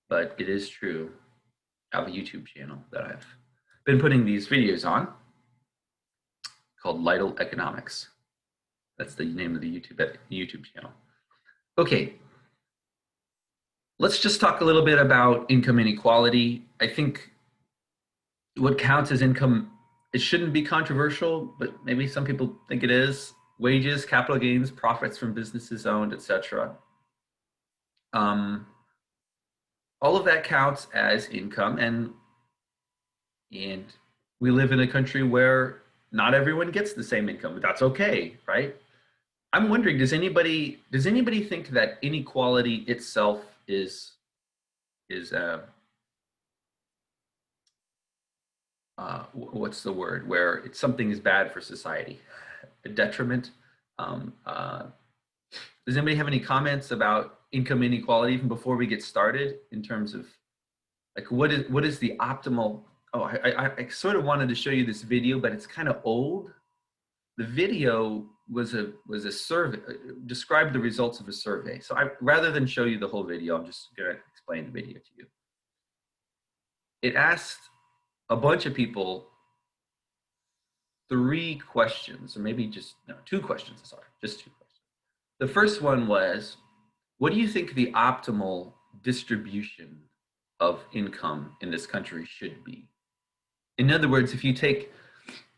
but it is true. I have a YouTube channel that I've been putting these videos on called Lytle Economics. That's the name of the YouTube channel. Okay, let's just talk a little bit about income inequality. I think what counts as income, it shouldn't be controversial, but maybe some people think it is. Wages, capital gains, profits from businesses owned, etc. All of that counts as income, and we live in a country where not everyone gets the same income, but that's okay, right? I'm wondering, does anybody think that inequality itself is what's the word, where it's something is bad for society, a detriment? Does anybody have any comments about income inequality even before we get started, in terms of like what is the optimal? Oh, I sort of wanted to show you this video, but it's kind of old. The video was a survey, described the results of a survey. So rather than show you the whole video, I'm just going to explain the video to you. It asked a bunch of people 3 questions, or maybe just no, 2 questions. Sorry, just 2 questions. The first one was, what do you think the optimal distribution of income in this country should be? In other words, if you take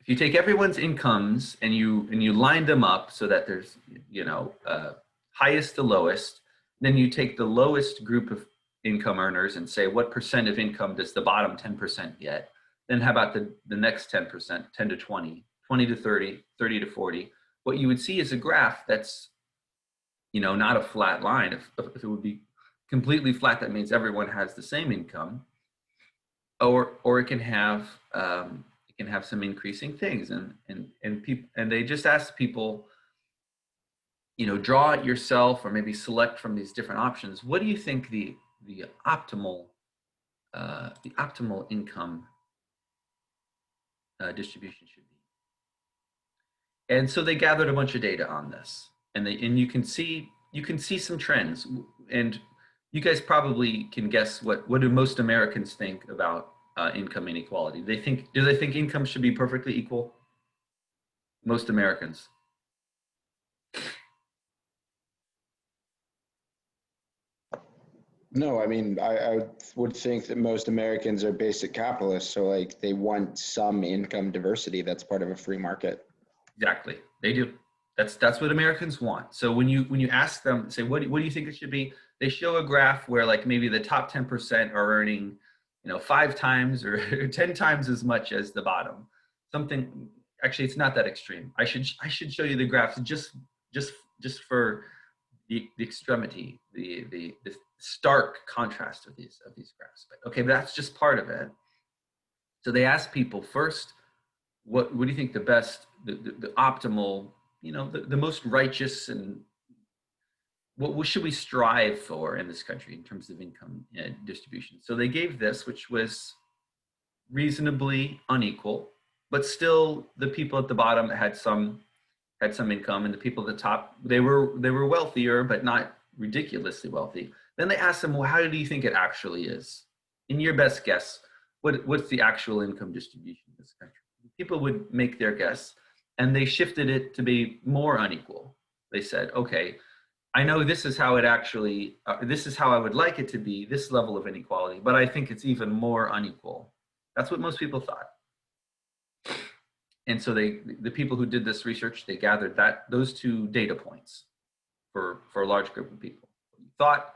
everyone's incomes and you line them up so that there's, highest to lowest, then you take the lowest group of income earners and say, what percent of income does the bottom 10% get? Then how about the next 10%, 10 to 20, 20 to 30, 30 to 40? What you would see is a graph that's, not a flat line. If it would be completely flat, that means everyone has the same income, or it can have some increasing things, and people, and they just ask people, draw it yourself, or maybe select from these different options. What do you think the optimal income distribution should be? And so they gathered a bunch of data on this, and you can see some trends, and you guys probably can guess what do most Americans think about income inequality. Do they think income should be perfectly equal? Most Americans. No, I mean, I would think that most Americans are basic capitalists, so like they want some income diversity. That's part of a free market. Exactly, they do. That's what Americans want. So when you ask them, say, what do you think it should be? They show a graph where like maybe the top 10% are earning, 5 times or 10 times as much as the bottom. Something, actually, it's not that extreme. I should show you the graphs just for the extremity, the stark contrast of these graphs. But okay, that's just part of it. So they asked people first, what do you think the optimal, the most righteous, and what should we strive for in this country in terms of income distribution? So they gave this, which was reasonably unequal, but still the people at the bottom had some income, and the people at the top, they were wealthier, but not ridiculously wealthy. Then they asked them, well, how do you think it actually is? In your best guess, what's the actual income distribution in this country? People would make their guess, and they shifted it to be more unequal. They said, okay, I know this is how it actually, this is how I would like it to be, this level of inequality, but I think it's even more unequal. That's what most people thought. And so the people who did this research, they gathered those 2 data points for a large group of people. What you thought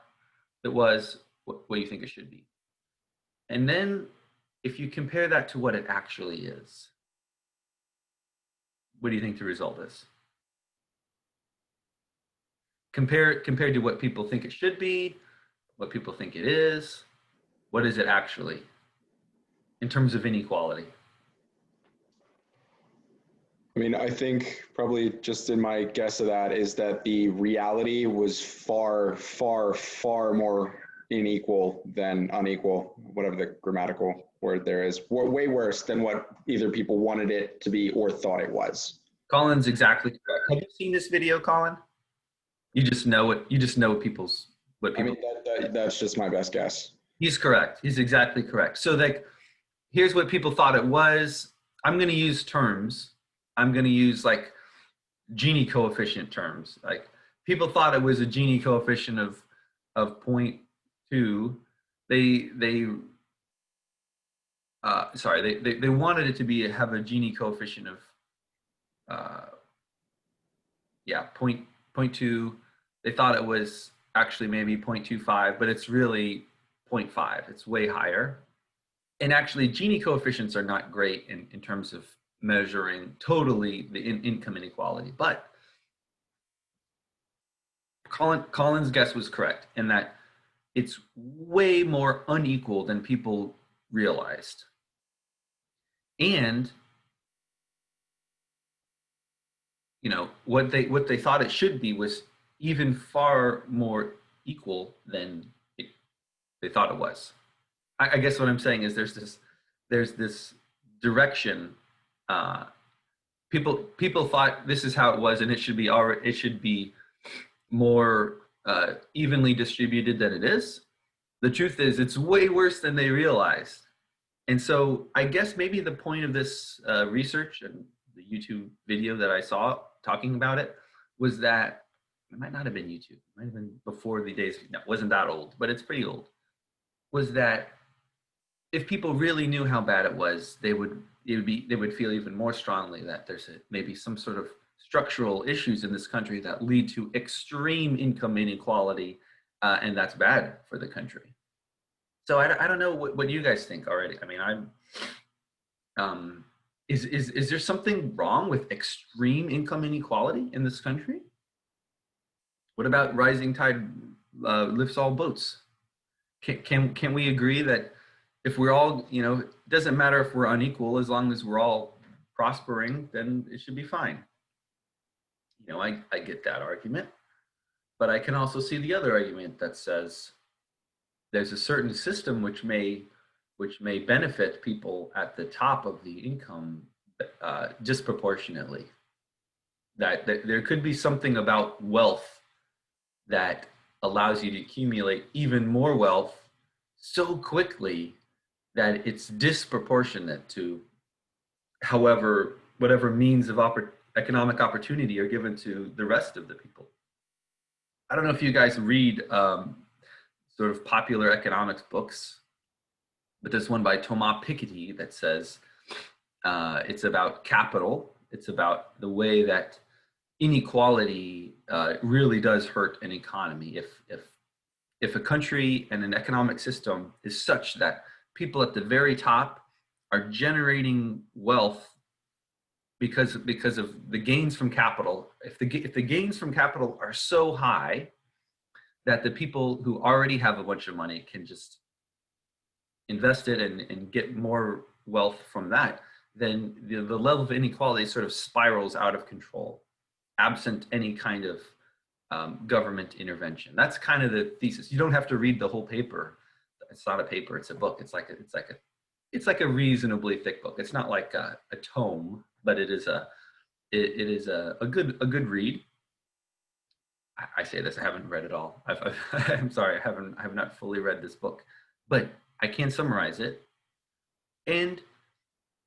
it was, what you think it should be. And then if you compare that to what it actually is, what do you think the result is? Compared to what people think it should be, what people think it is, what is it actually in terms of inequality? I mean, I think probably just in my guess of that is that the reality was far, far, far more unequal than unequal, whatever the grammatical word there is, way worse than what either people wanted it to be or thought it was. Colin's exactly correct. Have you seen this video, Colin? You just know it. You just know what people. I mean, that's just my best guess. He's correct. He's exactly correct. So like, here's what people thought it was. I'm going to use terms. I'm going to use like Gini coefficient terms. Like people thought it was a Gini coefficient of 0.2. They sorry, they wanted it to be have a Gini coefficient of uh, yeah, point 0.2. They thought it was actually maybe 0.25, but it's really zero point 0.5. It's way higher. And actually, Gini coefficients are not great in terms of measuring totally the income inequality. But Colin's guess was correct in that it's way more unequal than people realized. And what they thought it should be was even far more equal than they thought it was. I guess what I'm saying is there's this direction. Uh, people thought this is how it was, and it should be more evenly distributed than it is. The truth is, it's way worse than they realized. And so I guess maybe the point of this research and the YouTube video that I saw talking about it was that it might not have been YouTube. It might have been before the days. No, it wasn't that old, but it's pretty old. Was that if people really knew how bad it was, they would feel even more strongly that maybe some sort of structural issues in this country that lead to extreme income inequality, and that's bad for the country. So I don't know what you guys think already. I mean, is there something wrong with extreme income inequality in this country? What about rising tide lifts all boats? Can we agree that if we're all, it doesn't matter if we're unequal, as long as we're all prospering, then it should be fine. I get that argument, but I can also see the other argument that says there's a certain system which may benefit people at the top of the income disproportionately. That there could be something about wealth that allows you to accumulate even more wealth so quickly that it's disproportionate to whatever means of economic opportunity are given to the rest of the people. I don't know if you guys read sort of popular economics books, but there's one by Thomas Piketty that says it's about capital. It's about the way that inequality really does hurt an economy. If a country and an economic system is such that people at the very top are generating wealth because of the gains from capital, if the gains from capital are so high that the people who already have a bunch of money can just invest it and get more wealth from that, then the level of inequality sort of spirals out of control, absent any kind of government intervention. That's kind of the thesis. You don't have to read the whole paper. It's not a paper; it's a book. It's like a reasonably thick book. It's not like a tome, but it is a good read. I say this, I haven't read it all. I'm sorry, I have not fully read this book, but I can summarize it. And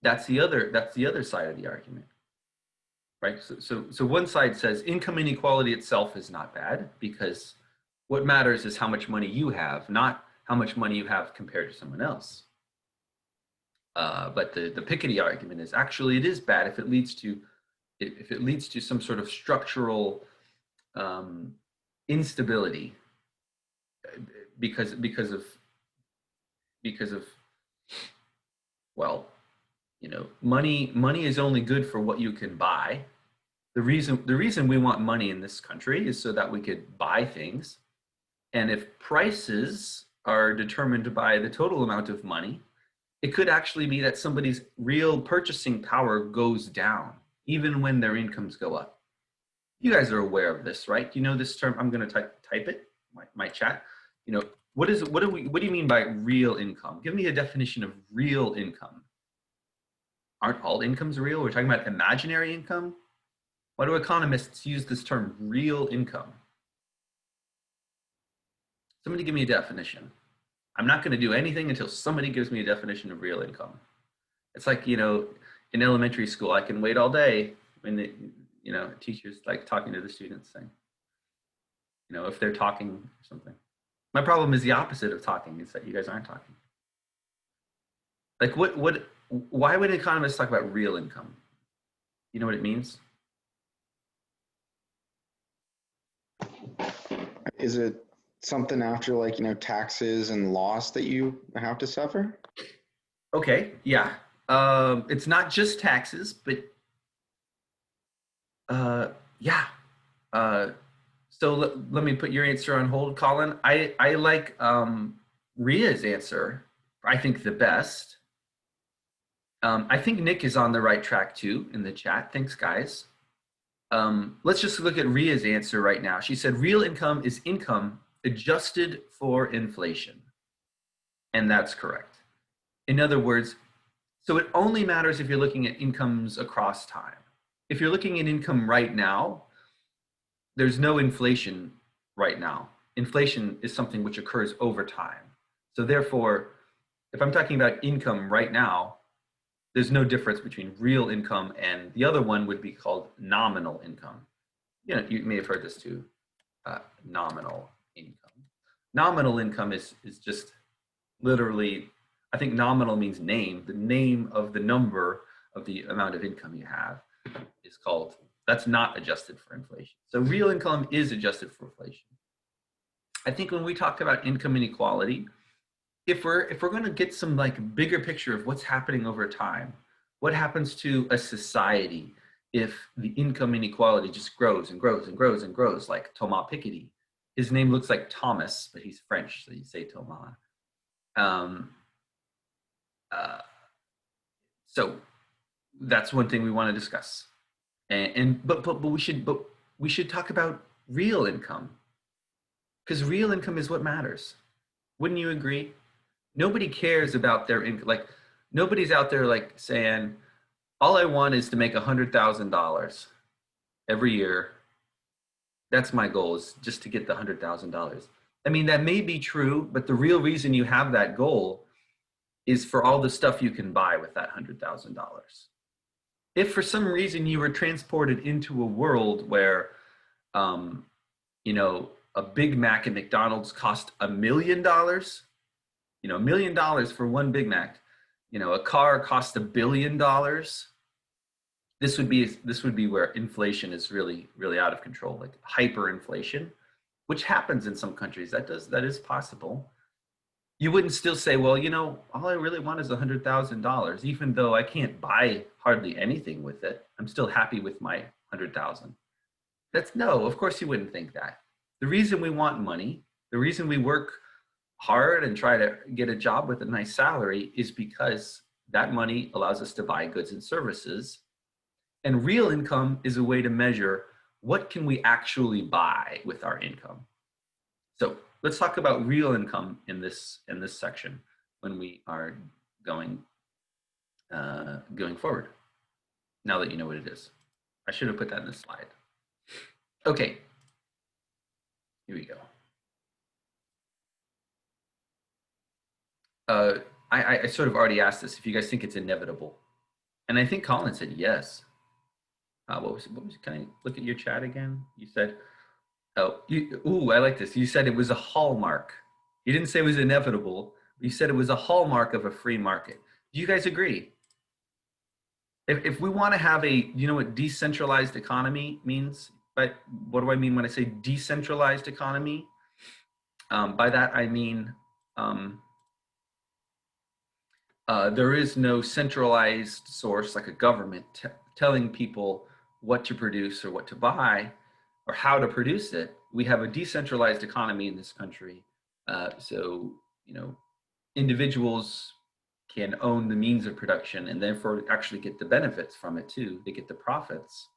that's the other side of the argument, right? So one side says income inequality itself is not bad because what matters is how much money you have, not how much money you have compared to someone else. But the Piketty argument is actually it is bad if it leads to some sort of structural instability because of well, money is only good for what you can buy. The reason we want money in this country is so that we could buy things, and if prices are determined by the total amount of money, it could actually be that somebody's real purchasing power goes down even when their incomes go up. You guys are aware of this, right? Do you know this term? I'm going to type it, my chat. What do you mean by real income? Give me a definition of real income. Aren't all incomes real? We're talking about imaginary income. Why do economists use this term real income? Somebody give me a definition. I'm not going to do anything until somebody gives me a definition of real income. It's like, you know, in elementary school, I can wait all day when the, you know, teachers like talking to the students saying, you know, if they're talking or something. My problem is the opposite of talking, is that you guys aren't talking. Like why would economists talk about real income? You know what it means? Is it something after like, taxes and loss that you have to suffer? Okay, yeah. It's not just taxes, but uh, yeah. Uh, so let me put your answer on hold, Colin. I like Ria's answer. I think the best. I think Nick is on the right track too in the chat. Thanks, guys. Let's just look at Ria's answer right now. She said real income is income adjusted for inflation. And that's correct. In other words, so it only matters if you're looking at incomes across time. If you're looking at income right now, there's no inflation right now. Inflation is something which occurs over time. So therefore, if I'm talking about income right now, there's no difference between real income and the other one would be called nominal income. You know, you may have heard this too, nominal income. Nominal income is just literally, I think nominal means name. The name of the number of the amount of income you have is called, that's not adjusted for inflation. So real income is adjusted for inflation. I think when we talk about income inequality, if we're going to get some like bigger picture of what's happening over time, what happens to a society if the income inequality just grows and grows and grows and grows, like Thomas Piketty. His name looks like Thomas, but he's French, so you say Thomas. Um, uh, so that's one thing we want to discuss. But we should talk about real income, because real income is what matters. Wouldn't you agree? Nobody cares about their income. Like nobody's out there like saying, all I want is to make $100,000 every year. That's my goal, is just to get the $100,000. I mean, that may be true, but the real reason you have that goal is for all the stuff you can buy with that $100,000. If for some reason you were transported into a world where, um, you know, a Big Mac at McDonald's cost $1 million, you know, $1 million for one Big Mac, you know, a car costs $1 billion. This would be where inflation is really out of control, like hyperinflation, which happens in some countries. That is possible. You wouldn't still say, well, you know, all I really want is $100,000, even though I can't buy hardly anything with it. I'm still happy with my 100,000. That's no, of course you wouldn't think that. The reason we want money, the reason we work hard and try to get a job with a nice salary is because that money allows us to buy goods and services. And real income is a way to measure what can we actually buy with our income. So let's talk about real income in this section when we are going forward. Now that you know what it is, I should have put that in the slide. Okay, here we go. I sort of already asked this, if you guys think it's inevitable. And I think Colin said yes. What was, can I look at your chat again? You said, oh, I like this. You said it was a hallmark. You didn't say it was inevitable. You said it was a hallmark of a free market. Do you guys agree? If we want to have a, you know what decentralized economy means? But what do I mean when I say decentralized economy? By that, I mean, there is no centralized source like a government telling people what to produce or what to buy or how to produce it. We have a decentralized economy in this country. So, you know, individuals can own the means of production and therefore actually get the benefits from it too. They get the profits.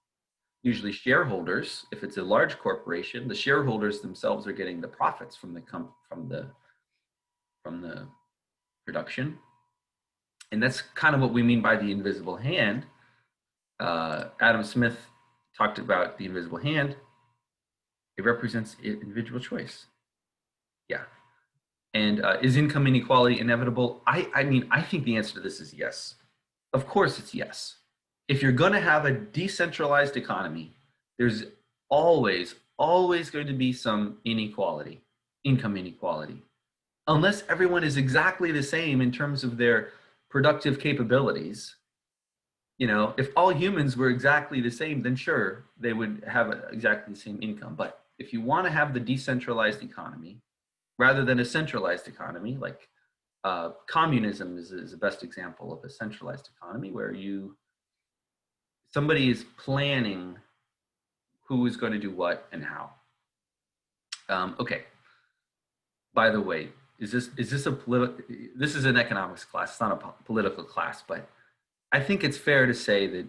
Usually shareholders, if it's a large corporation, the shareholders themselves are getting the profits from the production. And that's kind of what we mean by the invisible hand. Adam Smith talked about the invisible hand. It represents individual choice. Yeah. And is income inequality inevitable? I mean, I think the answer to this is yes. Of course, it's yes. If you're going to have a decentralized economy, there's always going to be some inequality, income inequality, unless everyone is exactly the same in terms of their productive capabilities. You know, if all humans were exactly the same, then sure, they would have exactly the same income. But if you want to have the decentralized economy rather than a centralized economy, like communism is the best example of a centralized economy where somebody is planning who is going to do what and how. Okay. By the way, is this a political? This is an economics class. It's not a political class, but I think it's fair to say that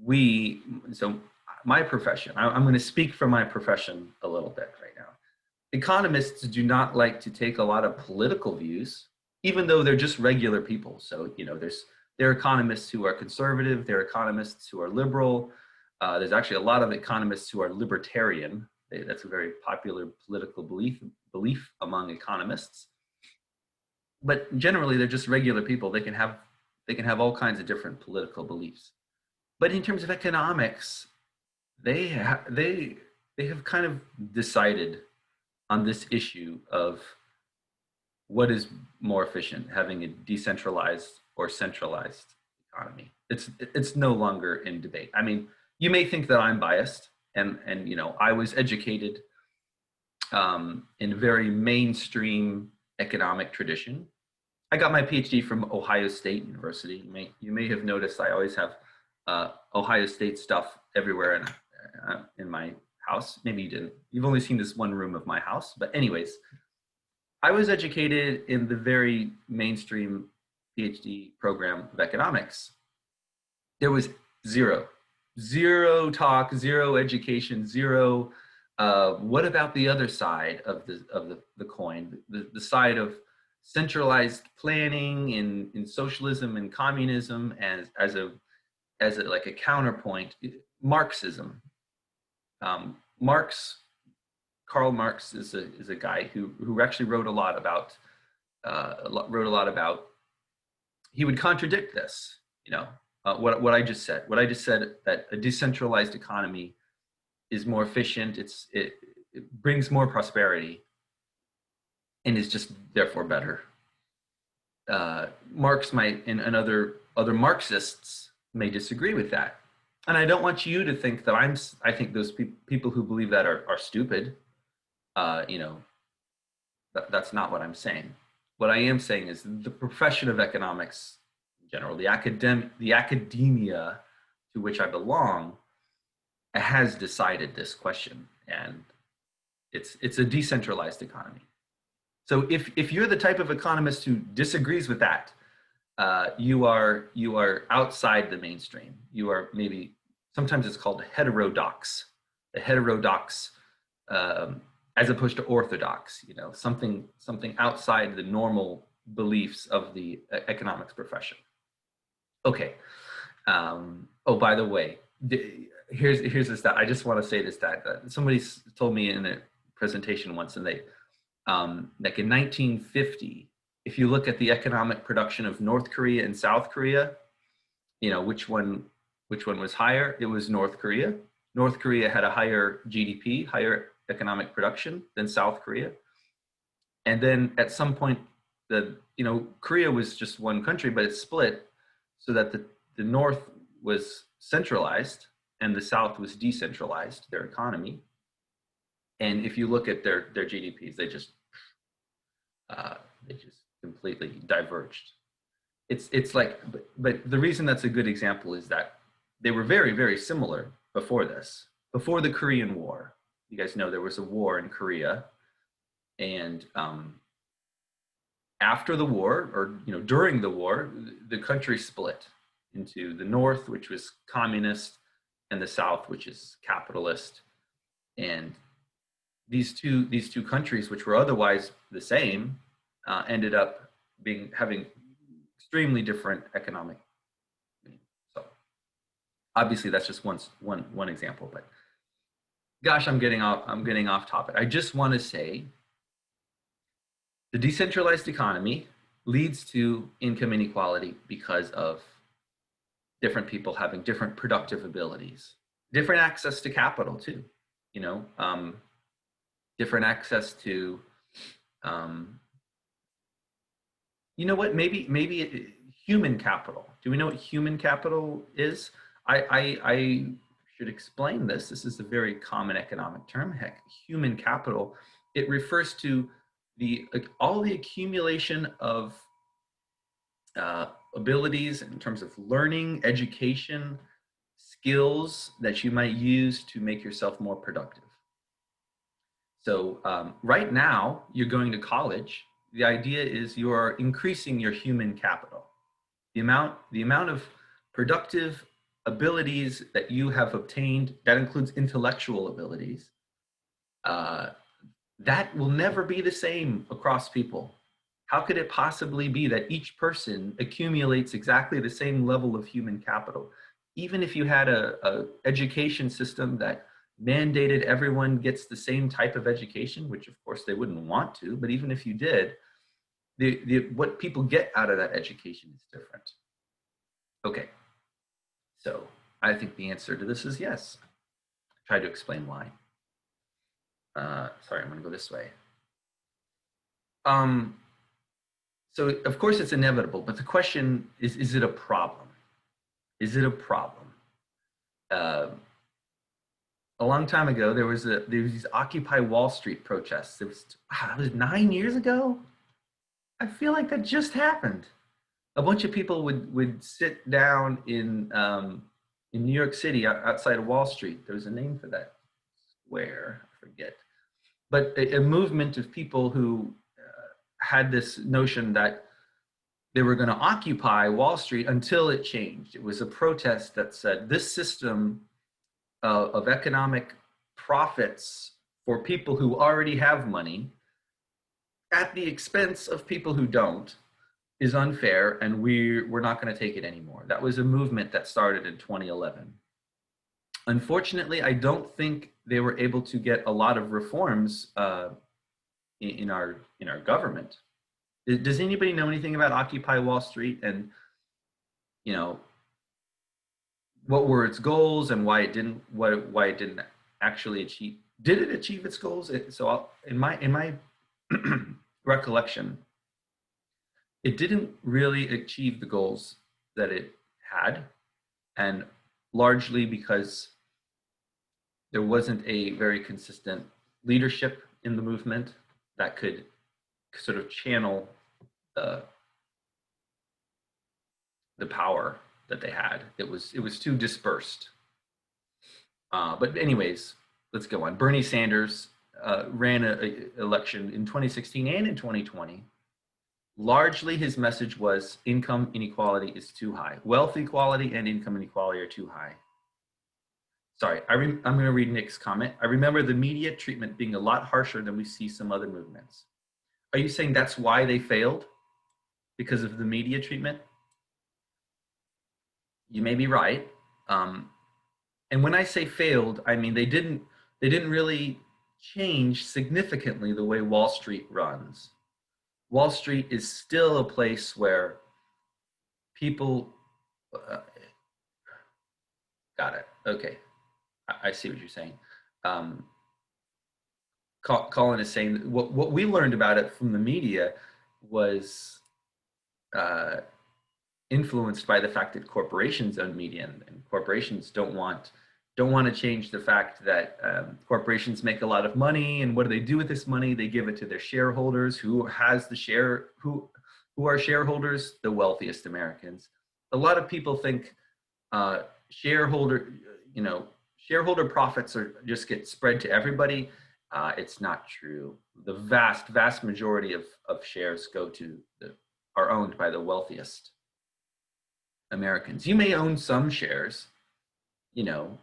we. So my profession. I'm going to speak for my profession a little bit right now. Economists do not like to take a lot of political views, even though they're just regular people. So you know, there are economists who are conservative. There are economists who are liberal. There's actually a lot of economists who are libertarian. That's a very popular political belief among economists. But generally, they're just regular people. They can have all kinds of different political beliefs. But in terms of economics, they have kind of decided on this issue of what is more efficient, having a decentralized or centralized economy. It's no longer in debate. I mean, you may think that I'm biased, and you know, I was educated in a very mainstream economic tradition. I got my PhD from Ohio State University. You may have noticed I always have Ohio State stuff everywhere in my house. Maybe you didn't. You've only seen this one room of my house, but anyways, I was educated in the very mainstream PhD program of economics. There was zero, zero talk, zero education, zero. What about the other side of the coin, the side of centralized planning in socialism and communism as a like a counterpoint, Marxism. Marx Karl Marx is a guy who actually wrote a lot about he would contradict this, you know, what I just said. What I just said, that a decentralized economy is more efficient. It brings more prosperity and is just therefore better. Marx might and other Marxists may disagree with that, and I don't want you to think that I think those people who believe that are stupid. You know, that's not what I'm saying. What I am saying is the profession of economics in general, the academia to which I belong, has decided this question, and it's a decentralized economy. So if you're the type of economist who disagrees with that, you are outside the mainstream. You are maybe sometimes it's called heterodox, the heterodox, as opposed to orthodox. You know, something outside the normal beliefs of the economics profession. Okay. Oh, by the way, here's a stat. I just want to say this stat that somebody told me in a presentation once, and they like in 1950, if you look at the economic production of North Korea and South Korea, you know, which one was higher? It was North Korea. North Korea had a higher GDP, higher economic production than South Korea. And then at some point, Korea was just one country, but it split so that the North was centralized and the South was decentralized, their economy. And if you look at their GDPs, they just completely diverged. It's like, but the reason that's a good example is that they were very, very similar before this, before the Korean War. You guys know there was a war in Korea, and after the war, or during the war, the country split into the North, which was communist, and the South, which is capitalist. And these two countries, which were otherwise the same, ended up having extremely different economic. So obviously that's just one example, but gosh, I'm getting off topic. I just want to say The decentralized economy leads to income inequality because of different people having different productive abilities, different access to capital too, you know, different access to, um, you know what, human capital. Do we know what human capital is? I should explain this. This is a very common economic term. Heck, human capital. It refers to all the accumulation of abilities in terms of learning, education, skills that you might use to make yourself more productive. So right now, you're going to college. The idea is you are increasing your human capital, the amount of productive abilities that you have obtained. That includes intellectual abilities. Uh, that will never be the same across people. How could it possibly be that each person accumulates exactly the same level of human capital? Even if you had a education system that mandated everyone gets the same type of education, which of course they wouldn't want to, but even if you did, what people get out of that education is different. Okay, so I think the answer to this is yes. Try to explain why. Sorry, I'm going to go this way. Um, so of course it's inevitable, but the question is it a problem? Is it a problem? Uh, a long time ago, there was these Occupy Wall Street protests. It was 9 years ago. I feel like that just happened. A bunch of people would sit down in New York City outside of Wall Street. There was a name for that square. I forget, but a movement of people who had this notion that they were going to occupy Wall Street until it changed. It was a protest that said this system of economic profits for people who already have money at the expense of people who don't is unfair, and we're not going to take it anymore. That was a movement that started in 2011. Unfortunately, I don't think they were able to get a lot of reforms in our government. Does anybody know anything about Occupy Wall Street, and you know what were its goals and why it didn't actually achieve? Did it achieve its goals? In my recollection, it didn't really achieve the goals that it had, and largely because there wasn't a very consistent leadership in the movement that could sort of channel the the power that they had. It was too dispersed. But anyways, let's go on. Bernie Sanders ran an election in 2016 and in 2020. Largely, his message was income inequality is too high. Wealth equality and income inequality are too high. Sorry, I'm going to read Nick's comment. I remember the media treatment being a lot harsher than we see some other movements. Are you saying that's why they failed? Because of the media treatment? You may be right. And when I say failed, I mean they didn't really change significantly the way Wall Street runs. Wall Street is still a place where people uh, got it. Okay, I see what you're saying. Um, Colin is saying that what we learned about it from the media was uh, influenced by the fact that corporations own media, and corporations don't want to change the fact that corporations make a lot of money, and what do they do with this money? They give it to their shareholders. Who are shareholders? The wealthiest Americans. A lot of people think uh, shareholder you know shareholder profits are just get spread to everybody. It's not true. The vast majority of shares are owned by the wealthiest Americans. You may own some shares. You know,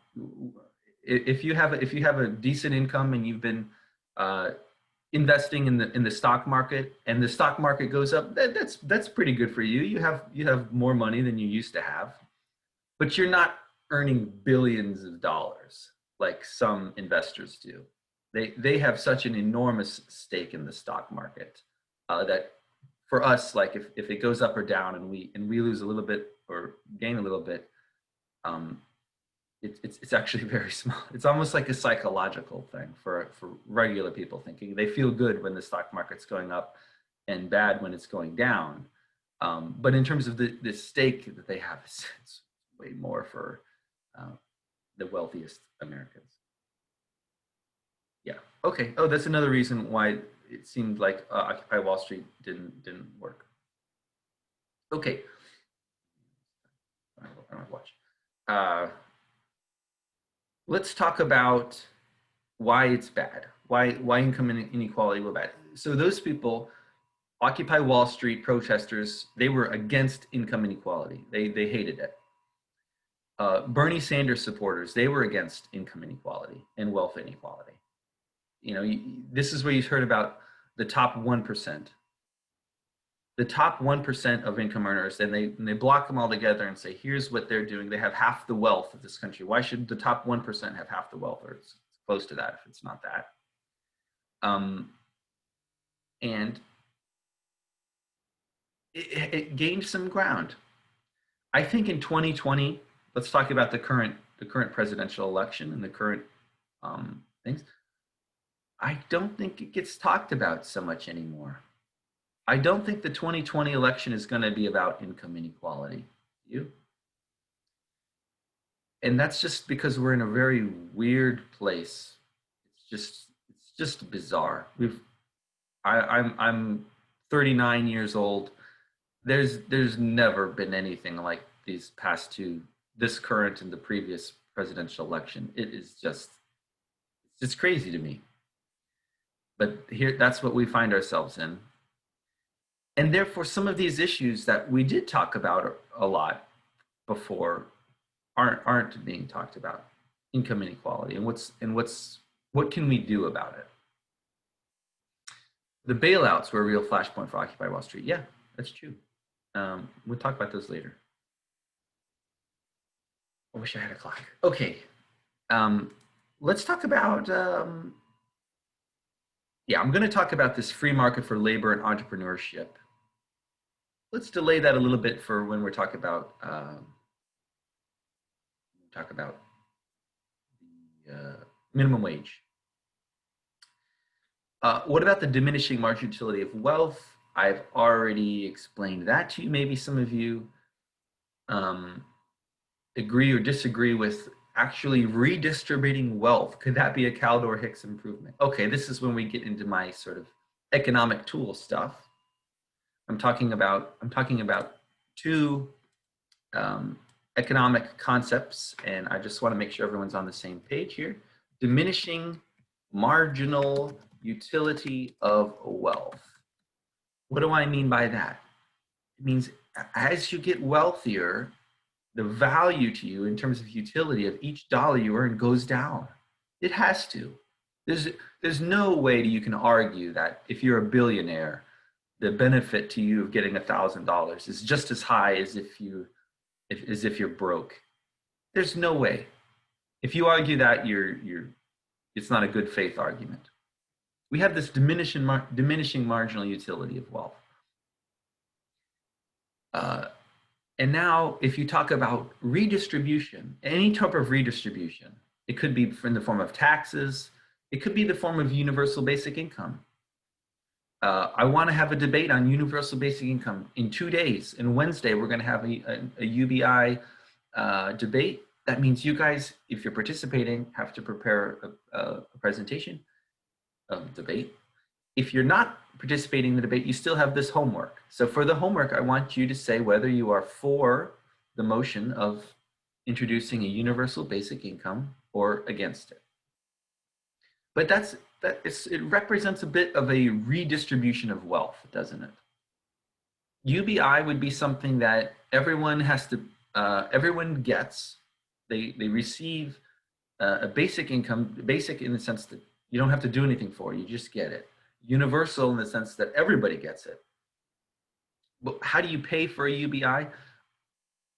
if you have a decent income and you've been uh, investing in the stock market, and the stock market goes up, that's pretty good for you. You have more money than you used to have, but you're not earning billions of dollars like some investors do. They have such an enormous stake in the stock market. that for us, like if it goes up or down and we lose a little bit or gain a little bit, um, it's actually very small. It's almost like a psychological thing for regular people thinking. They feel good when the stock market's going up and bad when it's going down. But in terms of the stake that they have, it's way more for uh, the wealthiest Americans. Yeah. Okay. Oh, that's another reason why it seemed like Occupy Wall Street didn't work. Okay. I don't watch. Uh, let's talk about why it's bad. Why income inequality was bad. So those people, Occupy Wall Street protesters, they were against income inequality. They hated it. Bernie Sanders supporters, they were against income inequality and wealth inequality. You know, this is where you've heard about the top 1%. The top 1% of income earners, and they block them all together and say, here's what they're doing. They have half the wealth of this country. Why should the top 1% have half the wealth? Or it's close to that if it's not that. Um, and it gained some ground. I think in 2020, let's talk about the current presidential election and the current things. I don't think it gets talked about so much anymore. I don't think the 2020 election is going to be about income inequality. You? And that's just because we're in a very weird place. It's just bizarre. I'm 39 years old. There's never been anything like these past two, this current and the previous presidential election. It is just it's crazy to me. But here, that's what we find ourselves in. And therefore, some of these issues that we did talk about a lot before aren't being talked about. Income inequality and what can we do about it? The bailouts were a real flashpoint for Occupy Wall Street. Yeah, that's true. We'll talk about those later. I wish I had a clock. Okay. Let's talk about yeah, I'm going to talk about this free market for labor and entrepreneurship. Let's delay that a little bit for when we're talking about the minimum wage. What about the diminishing marginal utility of wealth? I've already explained that to you. Maybe some of you agree or disagree with actually redistributing wealth. Could that be a Caldor-Hicks improvement? Okay, this is when we get into my sort of economic tool stuff. I'm talking about two economic concepts, and I just want to make sure everyone's on the same page here. Diminishing marginal utility of wealth. What do I mean by that? It means as you get wealthier, the value to you in terms of utility of each dollar you earn goes down. It has to. There's no way you can argue that if you're a billionaire, the benefit to you of getting $1,000 is just as high as if you're broke. There's no way. If you argue that, it's not a good faith argument. We have this diminishing marginal utility of wealth. And now, if you talk about redistribution, any type of redistribution, it could be in the form of taxes, it could be the form of universal basic income. I want to have a debate on universal basic income in 2 days. And Wednesday, we're going to have a UBI debate. That means you guys, if you're participating, have to prepare a presentation of debate. If you're not participating in the debate, you still have this homework. So for the homework, I want you to say whether you are for the motion of introducing a universal basic income or against it. But it represents a bit of a redistribution of wealth, doesn't it? UBI would be something that everyone gets. They receive a basic income, basic in the sense that you don't have to do anything for it, you just get it. Universal in the sense that everybody gets it. But how do you pay for a UBI?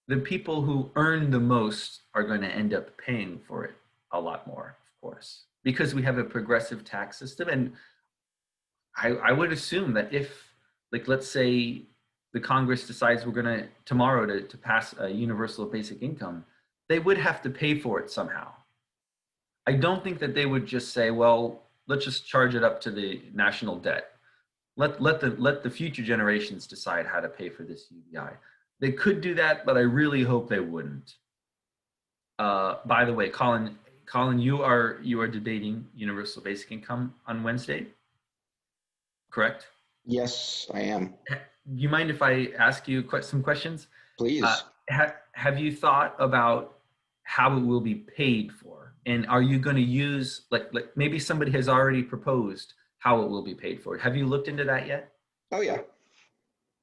The people who earn the most are going to end up paying for it a lot more, of course, because we have a progressive tax system. And I would assume that if like let's say the Congress decides we're going to tomorrow to pass a universal basic income, they would have to pay for it somehow. I don't think that they would just say, well, let's just charge it up to the national debt. Let the future generations decide how to pay for this UBI. They could do that, but I really hope they wouldn't. By the way, Colin, you are debating universal basic income on Wednesday, correct? Yes, I am. Do you mind if I ask you some questions? Please. Have you thought about how it will be paid for? And are you going to use like maybe somebody has already proposed how it will be paid for? Have you looked into that yet? Oh yeah.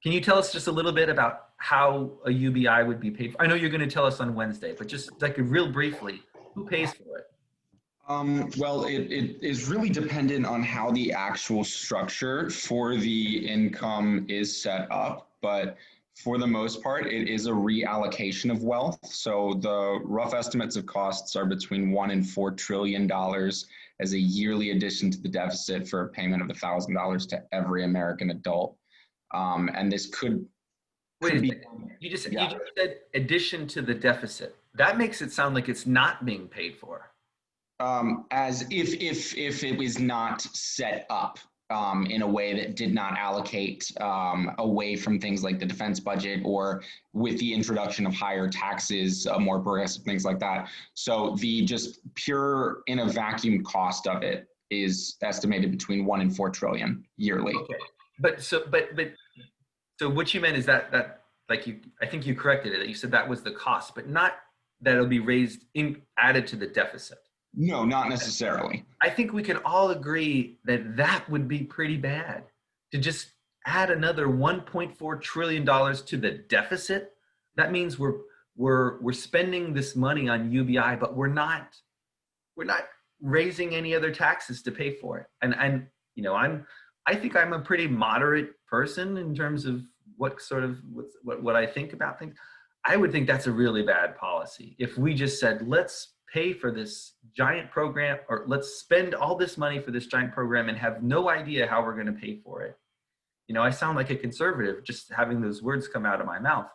Can you tell us just a little bit about how a UBI would be paid for? I know you're going to tell us on Wednesday, but just like real briefly, who pays for it? Well, it is really dependent on how the actual structure for the income is set up, but for the most part, it is a reallocation of wealth. So the rough estimates of costs are between $1 and $4 trillion as a yearly addition to the deficit for a payment of $1,000 to every American adult. And this Wait a could be, second. You yeah. just said addition to the deficit. That makes it sound like it's not being paid for. As if it was not set up in a way that did not allocate away from things like the defense budget or with the introduction of higher taxes, more progressive things like that. So the just pure in a vacuum cost of it is estimated between 1 and 4 trillion yearly. Okay. But so what you meant is that like I think you corrected it. That you said that was the cost, but not that it'll be added to the deficit. No, not necessarily. I think we can all agree that that would be pretty bad to just add another $1.4 trillion to the deficit. That means we're spending this money on UBI, but we're not raising any other taxes to pay for it. And I think I'm a pretty moderate person in terms of what I think about things. I would think that's a really bad policy if we just said, let's pay for this giant program, or let's spend all this money for this giant program and have no idea how we're going to pay for it. I sound like a conservative just having those words come out of my mouth,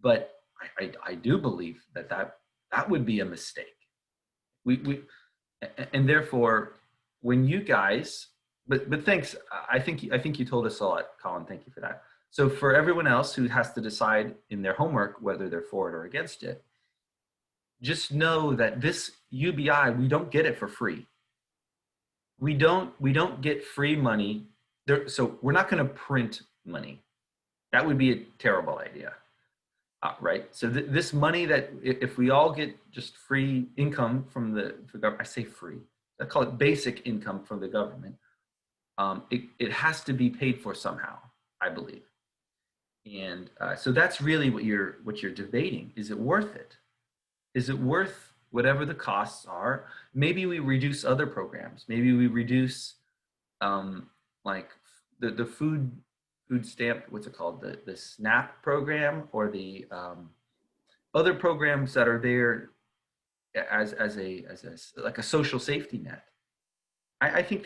but I do believe that would be a mistake. And therefore, when you guys, but thanks. I think you told us a lot, Colin. Thank you for that. So for everyone else who has to decide in their homework whether they're for it or against it, just know that this UBI, we don't get it for free. We don't get free money there. So we're not going to print money. That would be a terrible idea, right? So this money that if we all get just free income from the government, I say free, I call it basic income from the government. It has to be paid for somehow, I believe. And so that's really what you're debating. Is it worth it? Is it worth whatever the costs are? Maybe we reduce other programs. Maybe we reduce like the food stamp, what's it called? The SNAP program, or the other programs that are there as a like a social safety net. I think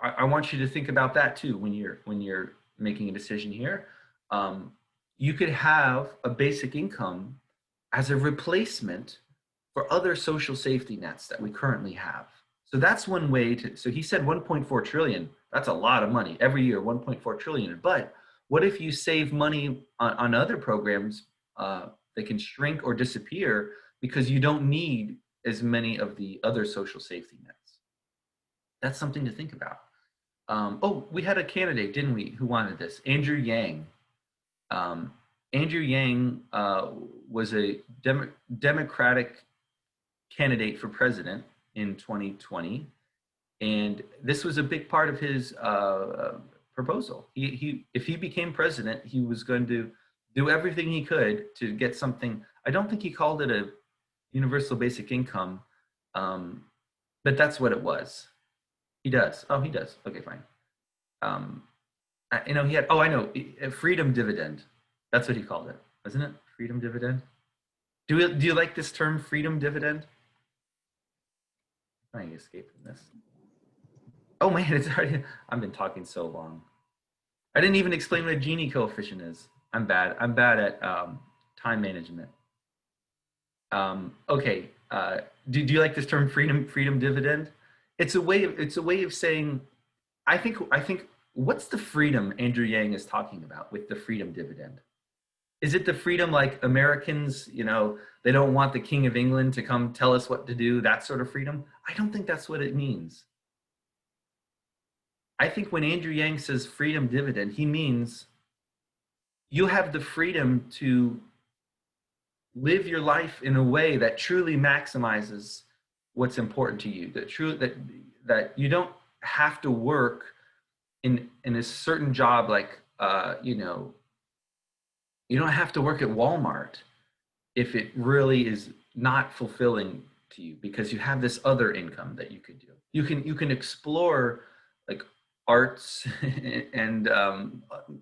I want you to think about that too when you're making a decision here. You could have a basic income as a replacement for other social safety nets that we currently have. So that's one way so he said 1.4 trillion. That's a lot of money every year, 1.4 trillion. But what if you save money on other programs that can shrink or disappear because you don't need as many of the other social safety nets? That's something to think about. We had a candidate, didn't we, who wanted this? Andrew Yang. Andrew Yang was a Democratic candidate for president in 2020, and this was a big part of his proposal. If he became president, he was going to do everything he could to get something. I don't think he called it a universal basic income, but that's what it was. He does. Oh, he does. Okay, fine. He had. Oh, I know. A freedom dividend. That's what he called it, wasn't it? Freedom dividend. Do you like this term, freedom dividend? I'm trying to escape from this. Oh man, it's already. I've been talking so long. I didn't even explain what a Gini coefficient is. I'm bad. I'm bad at time management. Okay. Do you like this term freedom dividend? It's a way of saying I think what's the freedom Andrew Yang is talking about with the freedom dividend? Is it the freedom like Americans, you know, they don't want the King of England to come tell us what to do, that sort of freedom? I don't think that's what it means. I think when Andrew Yang says freedom dividend, he means you have the freedom to live your life in a way that truly maximizes what's important to you. That you don't have to work in a certain job like you know, you don't have to work at Walmart if it really is not fulfilling to you because you have this other income that you could do. You can explore like arts and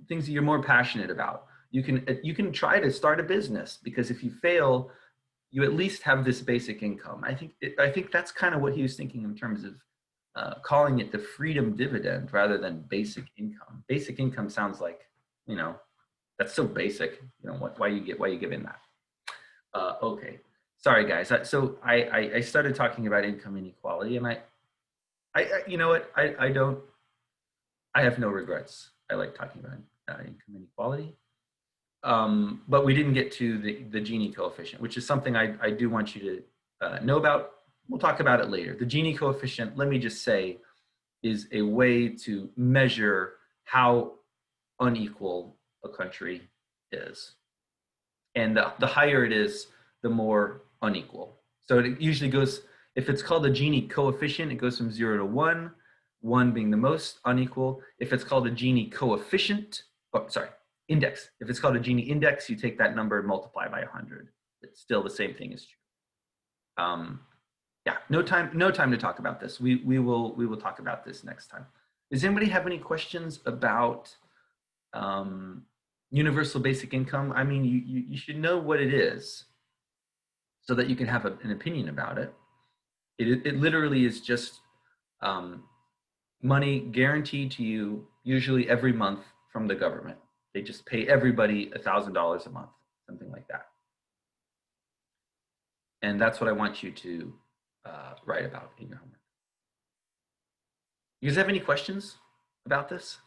things that you're more passionate about. You can try to start a business because if you fail, you at least have this basic income. I think that's kind of what he was thinking in terms of calling it the freedom dividend rather than basic income. Basic income sounds like, you know, that's so basic. You know, why you give in that? Okay, sorry guys. I started talking about income inequality, and you know what? I don't. I have no regrets. I like talking about income inequality. But we didn't get to the Gini coefficient, which is something I do want you to know about. We'll talk about it later. The Gini coefficient, let me just say, is a way to measure how unequal a country is. And the higher it is, the more unequal. So it usually goes, if it's called a Gini coefficient, it goes from 0 to 1, 1 being the most unequal. If it's called a Gini coefficient, oh, sorry, index. If it's called a Gini index, you take that number and multiply by 100. It's still the same thing as true. Yeah, no time to talk about this. We will talk about this next time. Does anybody have any questions about universal basic income? I mean, you should know what it is so that you can have an opinion about it. It literally is just money guaranteed to you, usually every month from the government. They just pay everybody $1,000 a month, something like that. And that's what I want you to write about in your homework. You guys have any questions about this?